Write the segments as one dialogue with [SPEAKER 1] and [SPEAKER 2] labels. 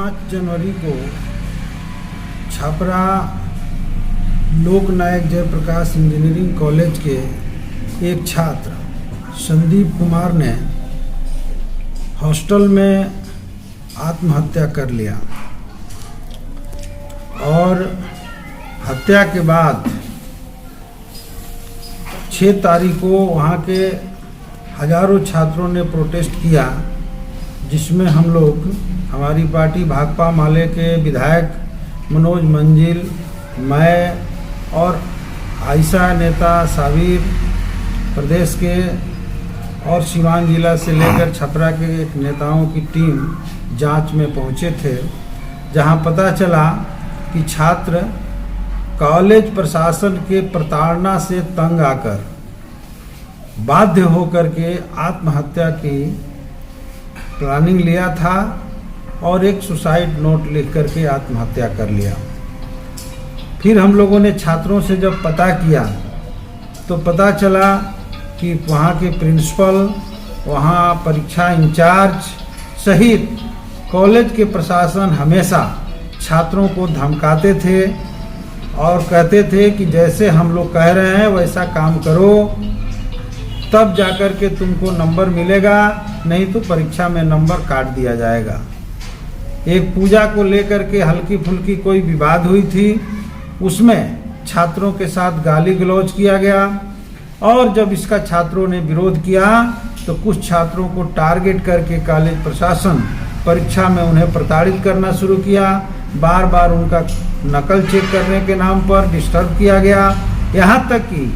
[SPEAKER 1] 5 जनवरी को छपरा लोकनायक Jayaprakash engineering college के एक छात्र संदीप कुमार ने हॉस्टल में आत्महत्या कर लिया और हत्या के बाद 6 तारीख को वहाँ के हजारों छात्रों ने प्रोटेस्ट किया, जिसमें हम लोग हमारी पार्टी भाकपा माले के विधायक मनोज मंजिल, मैं और आयशा नेता साबिर प्रदेश के और सिवान जिला से लेकर छपरा के एक नेताओं की टीम जांच में पहुंचे थे, जहां पता चला कि छात्र कॉलेज प्रशासन के प्रताड़ना से तंग आकर बाध्य होकर के आत्महत्या की प्लानिंग लिया था और एक सुसाइड नोट लिख करके आत्महत्या कर लिया। फिर हम लोगों ने छात्रों से जब पता किया तो पता चला कि वहाँ के प्रिंसिपल, वहाँ परीक्षा इंचार्ज सहित कॉलेज के प्रशासन हमेशा छात्रों को धमकाते थे और कहते थे कि जैसे हम लोग कह रहे हैं वैसा काम करो, तब जाकर के तुमको नंबर मिलेगा, नहीं तो परीक्षा में नंबर काट दिया जाएगा। एक पूजा को लेकर के हल्की फुल्की कोई विवाद हुई थी, उसमें छात्रों के साथ गाली गलौज किया गया और जब इसका छात्रों ने विरोध किया तो कुछ छात्रों को टारगेट करके कॉलेज प्रशासन परीक्षा में उन्हें प्रताड़ित करना शुरू किया। बार बार उनका नकल चेक करने के नाम पर डिस्टर्ब किया गया। यहाँ तक कि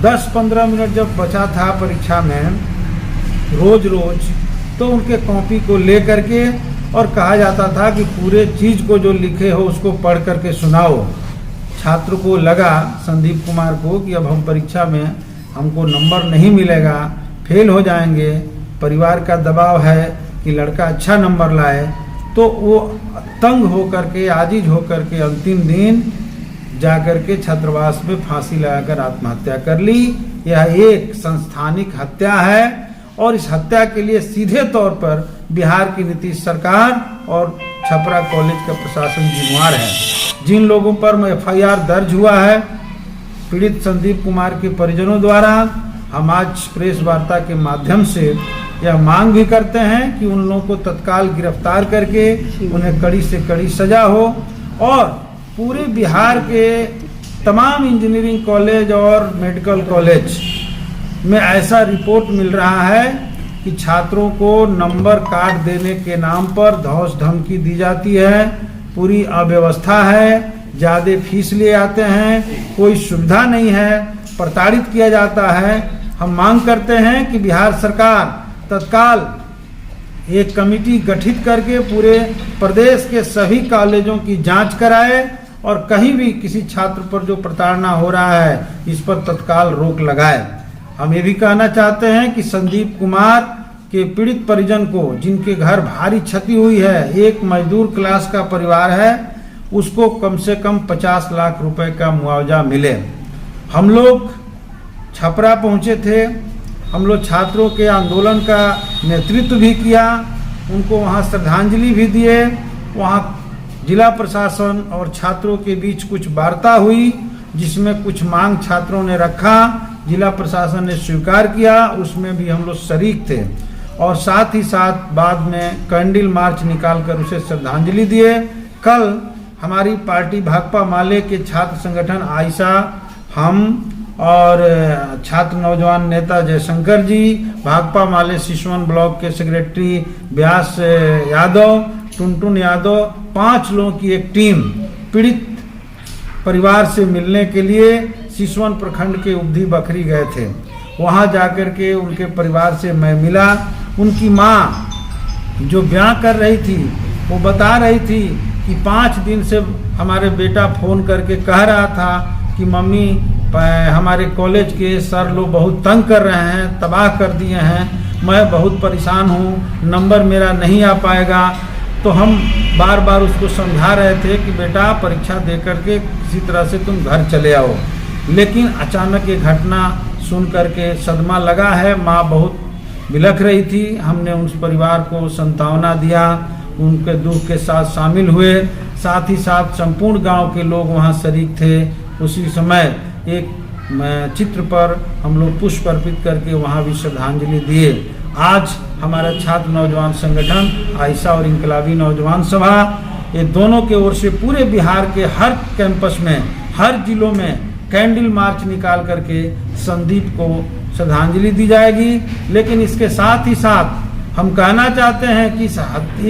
[SPEAKER 1] 10-15 मिनट जब बचा था परीक्षा में रोज तो उनके कॉपी को ले करके और कहा जाता था कि पूरे चीज़ को जो लिखे हो उसको पढ़ करके सुनाओ। छात्र को लगा, संदीप कुमार को, कि अब हम परीक्षा में हमको नंबर नहीं मिलेगा, फेल हो जाएंगे, परिवार का दबाव है कि लड़का अच्छा नंबर लाए, तो वो तंग होकर के, आजिज होकर के अंतिम दिन जाकर के छात्रावास में फांसी लगाकर आत्महत्या कर ली। यह एक संस्थानिक हत्या है और इस हत्या के लिए सीधे तौर पर बिहार की नीतीश सरकार और छपरा कॉलेज का प्रशासन जिम्मेवार है। जिन लोगों पर FIR दर्ज हुआ है पीड़ित संदीप कुमार के परिजनों द्वारा, हम आज प्रेस वार्ता के माध्यम से यह मांग भी करते हैं कि उन लोगों को तत्काल गिरफ्तार करके उन्हें कड़ी से कड़ी सजा हो और पूरे बिहार के तमाम इंजीनियरिंग कॉलेज और मेडिकल कॉलेज में ऐसा रिपोर्ट मिल रहा है कि छात्रों को नंबर काट देने के नाम पर धौंस धमकी दी जाती है, पूरी अव्यवस्था है, ज़्यादा फीस लिए आते हैं, कोई सुविधा नहीं है, प्रताड़ित किया जाता है। हम मांग करते हैं कि बिहार सरकार तत्काल एक कमेटी गठित करके पूरे प्रदेश के सभी कॉलेजों की जांच कराए और कहीं भी किसी छात्र पर जो प्रताड़ना हो रहा है इस पर तत्काल रोक लगाए। हम ये भी कहना चाहते हैं कि संदीप कुमार के पीड़ित परिजन को, जिनके घर भारी क्षति हुई है, एक मजदूर क्लास का परिवार है, उसको कम से कम 50 लाख रुपए का मुआवजा मिले। हम लोग छपरा पहुंचे थे, हम लोग छात्रों के आंदोलन का नेतृत्व भी किया, उनको वहां श्रद्धांजलि भी दिए। वहां जिला प्रशासन और छात्रों के बीच कुछ वार्ता हुई, जिसमें कुछ मांग छात्रों ने रखा, जिला प्रशासन ने स्वीकार किया, उसमें भी हम लोग शरीक थे और साथ ही साथ बाद में कैंडल मार्च निकालकर उसे श्रद्धांजलि दिए। कल हमारी पार्टी भाकपा माले के छात्र संगठन आयशा, हम और छात्र नौजवान नेता जयशंकर जी, भाकपा माले सिसवन ब्लॉक के सेक्रेटरी व्यास यादव, टुनटुन यादव, 5 लोगों की एक टीम पीड़ित परिवार से मिलने के लिए सिसवन प्रखंड के उपधी बखरी गए थे। वहां जाकर के उनके परिवार से मैं मिला। उनकी माँ जो बयां कर रही थी वो बता रही थी कि 5 दिन से हमारे बेटा फ़ोन करके कह रहा था कि मम्मी हमारे कॉलेज के सर लोग बहुत तंग कर रहे हैं, तबाह कर दिए हैं, मैं बहुत परेशान हूँ, नंबर मेरा नहीं आ पाएगा। तो हम बार बार उसको समझा रहे थे कि बेटा परीक्षा दे करके किसी तरह से तुम घर चले आओ, लेकिन अचानक ये घटना सुन करके सदमा लगा है। माँ बहुत बिलख रही थी। हमने उस परिवार को सांत्वना दिया, उनके दुख के साथ शामिल हुए। साथ ही साथ संपूर्ण गांव के लोग वहां शरीक थे। उसी समय एक चित्र पर हम लोग पुष्प अर्पित करके वहां भी श्रद्धांजलि दिए। आज हमारा छात्र नौजवान संगठन आयशा और इनकलाबी नौजवान सभा, ये दोनों के ओर से पूरे बिहार के हर कैंपस में, हर जिलों में कैंडल मार्च निकाल करके संदीप को श्रद्धांजलि दी जाएगी। लेकिन इसके साथ ही साथ हम कहना चाहते हैं कि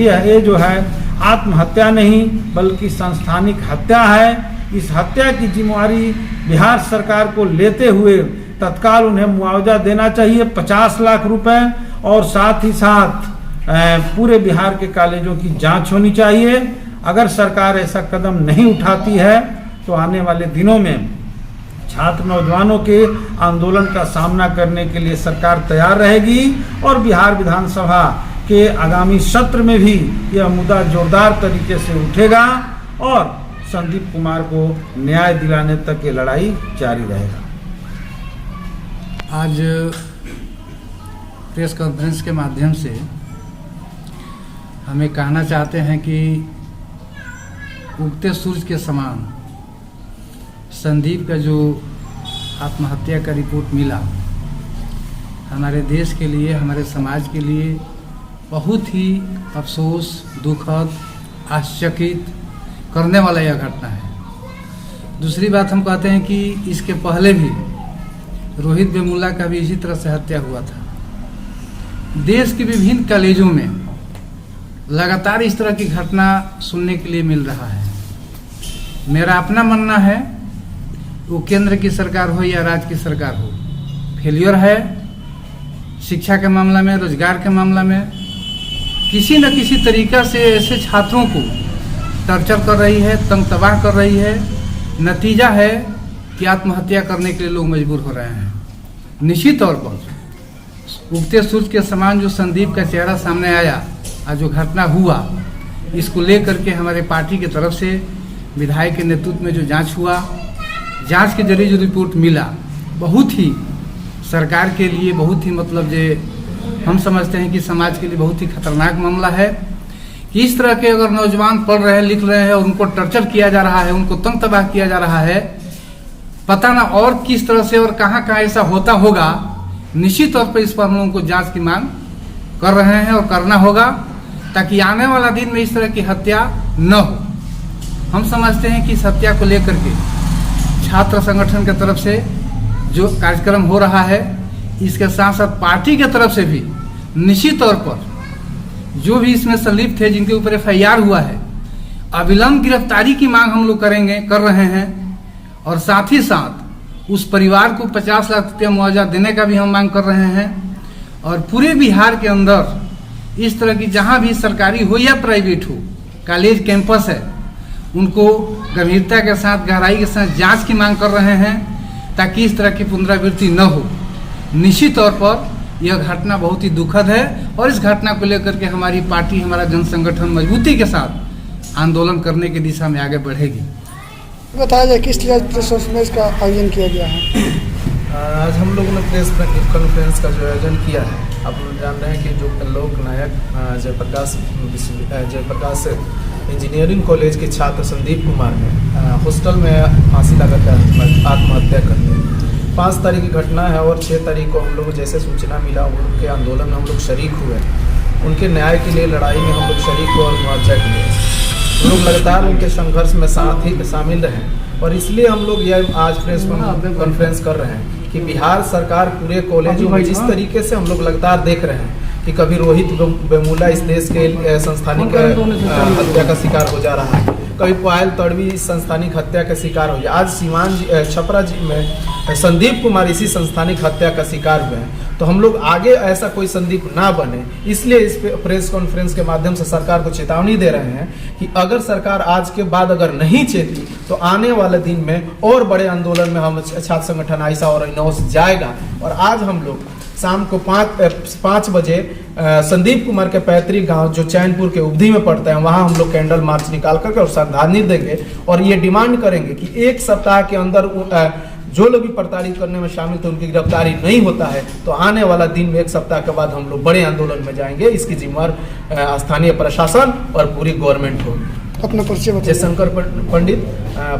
[SPEAKER 1] ये जो है आत्महत्या नहीं बल्कि संस्थानिक हत्या है। इस हत्या की जिम्मेवारी बिहार सरकार को लेते हुए तत्काल उन्हें मुआवजा देना चाहिए 50 लाख रुपए, और साथ ही साथ पूरे बिहार के कॉलेजों की जांच होनी चाहिए। अगर सरकार ऐसा कदम नहीं उठाती है तो आने वाले दिनों में छात्र नौजवानों के आंदोलन का सामना करने के लिए सरकार तैयार रहेगी और बिहार विधानसभा के आगामी सत्र में भी यह मुद्दा जोरदार तरीके से उठेगा और संदीप कुमार को न्याय दिलाने तक ये लड़ाई जारी रहेगा।
[SPEAKER 2] आज प्रेस कॉन्फ्रेंस के माध्यम से हमें कहना चाहते हैं कि उगते सूरज के समान संदीप का जो आत्महत्या का रिपोर्ट मिला, हमारे देश के लिए, हमारे समाज के लिए बहुत ही अफसोस, दुखद, आश्चर्यचकित करने वाला यह घटना है। दूसरी बात हम कहते हैं कि इसके पहले भी रोहित वेमुला का भी इसी तरह से हत्या हुआ था। देश के विभिन्न कॉलेजों में लगातार इस तरह की घटना सुनने के लिए मिल रहा है। मेरा अपना मानना है, वो केंद्र की सरकार हो या राज्य की सरकार हो, फेलियर है शिक्षा के मामला में, रोजगार के मामला में। किसी न किसी तरीका से ऐसे छात्रों को टॉर्चर कर रही है, तंग तबाह कर रही है। नतीजा है कि आत्महत्या करने के लिए लोग मजबूर हो रहे हैं। निश्चित तौर पर उगते सूरज के समान जो संदीप का चेहरा सामने आया और जो घटना हुआ, इसको लेकर के हमारे पार्टी की तरफ से विधायक के नेतृत्व में जो जांच हुआ, जांच के जरिए जो रिपोर्ट मिला, बहुत ही सरकार के लिए बहुत ही मतलब जो हम समझते हैं कि समाज के लिए बहुत ही खतरनाक मामला है कि इस तरह के अगर नौजवान पढ़ रहे हैं, लिख रहे हैं और उनको टॉर्चर किया जा रहा है, उनको तंग तबाह किया जा रहा है, पता ना और किस तरह से और कहाँ कहाँ ऐसा होता होगा। निश्चित तौर पर इस पर हम लोगों को जांच की मांग कर रहे हैं और करना होगा ताकि आने वाला दिन में इस तरह की हत्या न हो। हम समझते हैं कि इस हत्या को लेकर के छात्र संगठन की तरफ से जो कार्यक्रम हो रहा है, इसके साथ साथ पार्टी की तरफ से भी निश्चित तौर पर जो भी इसमें संलिप्त थे, जिनके ऊपर FIR हुआ है, अविलंब गिरफ्तारी की मांग हम लोग कर रहे हैं और साथ ही साथ उस परिवार को 50 लाख रुपया मुआवजा देने का भी हम मांग कर रहे हैं। और पूरे बिहार के अंदर इस तरह की जहां भी सरकारी हो या प्राइवेट हो, कॉलेज कैंपस है, उनको गंभीरता के साथ, गहराई के साथ जांच की मांग कर रहे हैं ताकि इस तरह की पुनरावृत्ति न हो। निश्चित तौर पर यह घटना बहुत ही दुखद है और इस घटना को लेकर के हमारी पार्टी, हमारा जन संगठन मजबूती के साथ आंदोलन करने की दिशा में आगे बढ़ेगी।
[SPEAKER 3] बताया जाए किस लिए प्रेस कॉन्फ्रेंस का आयोजन किया गया है?
[SPEAKER 4] आज हम लोगों ने प्रेस कॉन्फ्रेंस का जो आयोजन किया है, आप लोग जान रहे हैं कि जो लोक नायक जयप्रकाश इंजीनियरिंग कॉलेज के छात्र संदीप कुमार ने हॉस्टल में फांसी लगाकर आत्महत्या कर ली। 5 तारीख की घटना है और 6 तारीख को हम लोग जैसे सूचना मिला उनके आंदोलन में हम लोग शरीक हुए। उनके न्याय के लिए लड़ाई में हम लोग शरीक हुए और मुआवजा के लिए हम लोग लगातार उनके संघर्ष में साथ ही शामिल रहे। और इसलिए हम लोग यह आज प्रेस कॉन्फ्रेंस कर रहे हैं कि बिहार सरकार पूरे कॉलेजों में जिस तरीके से हम लोग लगातार देख रहे हैं कि कभी रोहित वेमुला इस देश के संस्थानिक हत्या का शिकार हो जा रहा है, कभी पायल तड़वी संस्थानिक हत्या का शिकार हो गया, आज सीवान छपरा में संदीप कुमार इसी संस्थानिक हत्या का शिकार हुए हैं। तो हम लोग आगे ऐसा कोई संदीप ना बने, इसलिए इस प्रेस कॉन्फ्रेंस के माध्यम से सरकार को चेतावनी दे रहे हैं कि अगर सरकार आज के बाद अगर नहीं चेती तो आने वाले दिन में और बड़े आंदोलन में हम छात्र संगठन आयशा और इनोस जाएगा। और आज हम लोग शाम को 5 बजे संदीप कुमार के पैतृक गांव जो चैनपुर के उब्धी में पड़ता है, वहां हम लोग कैंडल मार्च निकाल करके और श्रद्धांजलि देंगे और ये डिमांड करेंगे कि 1 सप्ताह के अंदर जो लोग भी प्रताड़ित करने में शामिल थे उनकी गिरफ्तारी नहीं होता है तो आने वाला दिन में 1 सप्ताह के बाद हम लोग बड़े आंदोलन में जाएंगे। इसकी जिम्मेवार स्थानीय प्रशासन और पूरी गवर्नमेंट होगी।
[SPEAKER 3] अपना परिचय बताइए।
[SPEAKER 4] जयशंकर पंडित,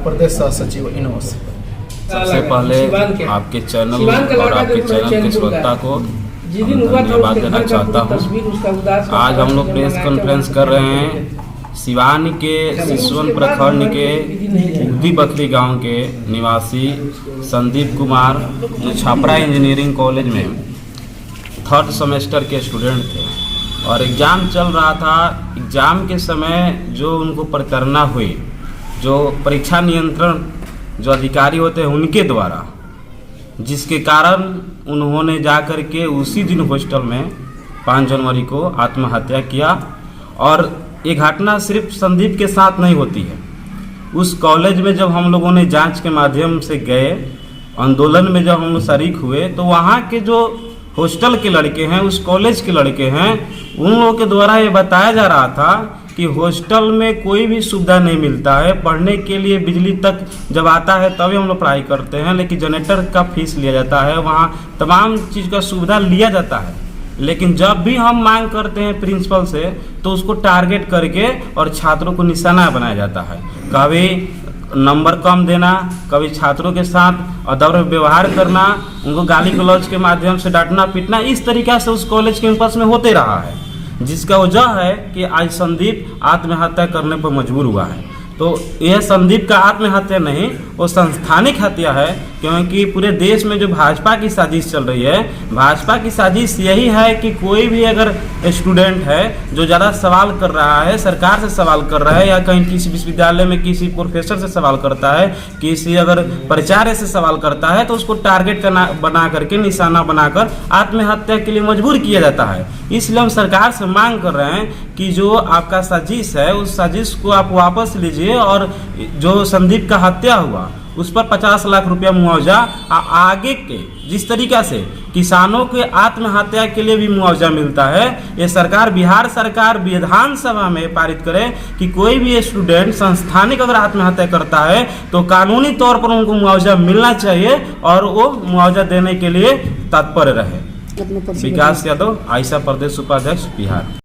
[SPEAKER 4] प्रदेश सह सचिव इनोस।
[SPEAKER 5] सबसे पहले आपके चैनल और आपके चैनल के श्रोता को धन्यवाद देना चाहता हूँ। आज हम लोग प्रेस कॉन्फ्रेंस कर रहे हैं सिवान के सिसवन प्रखंड के उगदी बखरी गांव के निवासी संदीप कुमार जो छपरा इंजीनियरिंग कॉलेज में 3rd सेमेस्टर के स्टूडेंट थे और एग्ज़ाम चल रहा था। एग्ज़ाम के समय जो उनको प्रताड़ना हुई, जो परीक्षा नियंत्रण जो अधिकारी होते हैं उनके द्वारा, जिसके कारण उन्होंने जाकर के उसी दिन हॉस्टल में 5 जनवरी को आत्महत्या किया। और ये घटना सिर्फ संदीप के साथ नहीं होती है। उस कॉलेज में जब हम लोगों ने जांच के माध्यम से गए, आंदोलन में जब हम लोग शरीक हुए, तो वहाँ के जो हॉस्टल के लड़के हैं, उस कॉलेज के लड़के हैं, उन लोगों के द्वारा ये बताया जा रहा था कि हॉस्टल में कोई भी सुविधा नहीं मिलता है। पढ़ने के लिए बिजली तक जब आता है तभी हम लोग पढ़ाई करते हैं, लेकिन जनरेटर का फीस लिया जाता है, वहाँ तमाम चीज़ का सुविधा लिया जाता है। लेकिन जब भी हम मांग करते हैं प्रिंसिपल से तो उसको टारगेट करके और छात्रों को निशाना बनाया जाता है। कभी नंबर कम देना, कभी छात्रों के साथ अदब्य व्यवहार करना, उनको गाली गलौज के माध्यम से डांटना पीटना, इस तरीक़ा से उस कॉलेज कैंपस में होते रहा है, जिसका वजह है कि आज संदीप आत्महत्या करने पर मजबूर हुआ है। तो यह संदीप का आत्महत्या नहीं, वो संस्थानिक हत्या है, क्योंकि पूरे देश में जो भाजपा की साजिश चल रही है, भाजपा की साजिश यही है कि कोई भी अगर स्टूडेंट है जो ज़्यादा सवाल कर रहा है, सरकार से सवाल कर रहा है, या कहीं किसी विश्वविद्यालय में किसी प्रोफेसर से सवाल करता है, किसी अगर प्राचार्य से सवाल करता है, तो उसको टारगेट बना करके, निशाना बनाकर आत्महत्या के लिए मजबूर किया जाता है। इसलिए हम सरकार से मांग कर रहे हैं कि जो आपका साजिश है, उस साजिश को आप वापस लीजिए और जो संदीप का हत्या हुआ उस पर 50 लाख रुपया मुआवजा, आगे के जिस तरीका से किसानों के आत्महत्या के लिए भी मुआवजा मिलता है, ये सरकार, बिहार सरकार विधानसभा में पारित करे कि कोई भी स्टूडेंट संस्थानिक अगर आत्महत्या करता है तो कानूनी तौर पर उनको मुआवजा मिलना चाहिए और वो मुआवजा देने के लिए तत्पर रहे। विकास यादव, आइसा प्रदेश उपाध्यक्ष, बिहार।